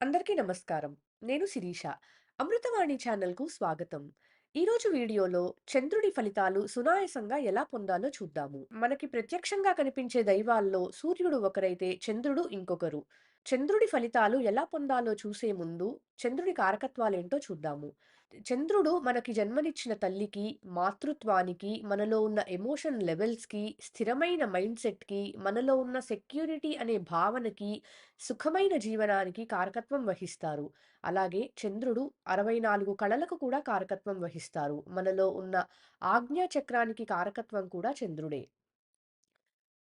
అందరికీ నమస్కారం. నేను శిరీష. అమృతవాణి ఛానల్‌కు స్వాగతం. ఈరోజు వీడియోలో చంద్రుడి ఫలితాలు సునాయాసంగా ఎలా పొందాలో చూద్దాము. మనకి ప్రత్యక్షంగా కనిపించే దైవాల్లో సూర్యుడు ఒకరైతే చంద్రుడు ఇంకొకరు. చంద్రుడి ఫలితాలు ఎలా పొందాలో చూసే ముందు చంద్రుడి కారకత్వాలేంటో చూద్దాము. చంద్రుడు మనకి జన్మనిచ్చిన తల్లికి, మాతృత్వానికి, మనలో ఉన్న ఎమోషన్ లెవెల్స్‌కి, స్థిరమైన మైండ్‌సెట్‌కి, మనలో ఉన్న సెక్యూరిటీ అనే భావనకి, సుఖమైన జీవనానికి కారకత్వం వహిస్తారు. అలాగే చంద్రుడు 64 కళలకు కూడా కారకత్వం వహిస్తారు. మనలో ఉన్న ఆజ్ఞా చక్రానికి కారకత్వం కూడా చంద్రుడే.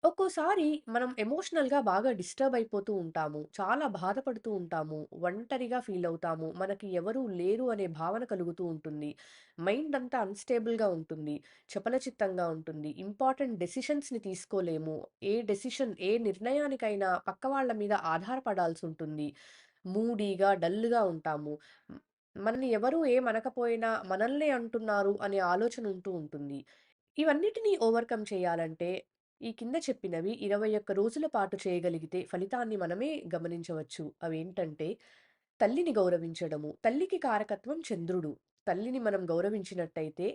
ఒక్కోసారి మనం ఎమోషనల్‌గా బాగా డిస్టర్బ్ అయిపోతూ ఉంటాము. చాలా బాధపడుతూ ఉంటాము. ఒంటరిగా ఫీల్ అవుతాము. మనకి ఎవరూ లేరు అనే భావన కలుగుతూ ఉంటుంది. మైండ్ అంతా అన్‌స్టేబుల్‌గా ఉంటుంది. చపలచిత్తంగా ఉంటుంది. ఇంపార్టెంట్ డెసిషన్స్‌ని తీసుకోలేము. ఏ నిర్ణయానికైనా పక్క వాళ్ళ మీద ఆధారపడాల్సుంటుంది. మూడీగా, డల్‌గా ఉంటాము. హ్మ్. మనల్ని ఎవరు ఏమనకపోయినా మనల్నే అంటున్నారు అనే ఆలోచన ఉంటూ ఉంటుంది. ఇవన్నిటిని ఓవర్‌కమ్ చేయాలంటే, ఈ కింద చెప్పినవి 21 రోజుల పాటు చేయగలిగితే ఫలితాన్ని మనమే గమనించవచ్చు. అవేంటంటే, తల్లిని గౌరవించడము. తల్లికి కారకత్వం చంద్రుడు. తల్లిని మనం గౌరవించినట్టయితే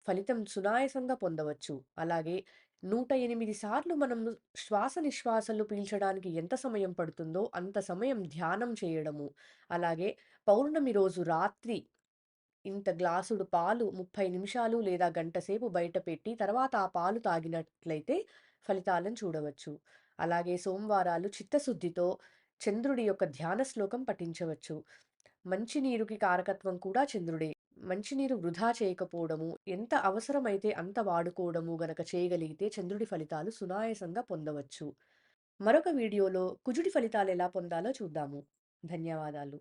ఫలితం సునాయాసంగా పొందవచ్చు. అలాగే 108 సార్లు మనం శ్వాస నిశ్వాసాలు పీల్చడానికి ఎంత సమయం పడుతుందో అంత సమయం ధ్యానం చేయడము. అలాగే పౌర్ణమి రోజు రాత్రి ఇంత గ్లాసుడు పాలు 30 నిమిషాలు లేదా గంట సేపు బయట పెట్టి తర్వాత ఆ పాలు తాగినట్లయితే ఫలితాలను చూడవచ్చు. అలాగే సోమవారాలు చిత్తశుద్ధితో చంద్రుడి యొక్క ధ్యాన శ్లోకం పఠించవచ్చు. మంచినీరుకి కారకత్వం కూడా చంద్రుడే. మంచినీరు వృధా చేయకపోవడము, ఎంత అవసరమైతే అంత వాడుకోవడము గనక చేయగలిగితే చంద్రుడి ఫలితాలు సునాయాసంగా పొందవచ్చు. మరొక వీడియోలో కుజుడి ఫలితాలు ఎలా పొందాలో చూద్దాము. ధన్యవాదాలు.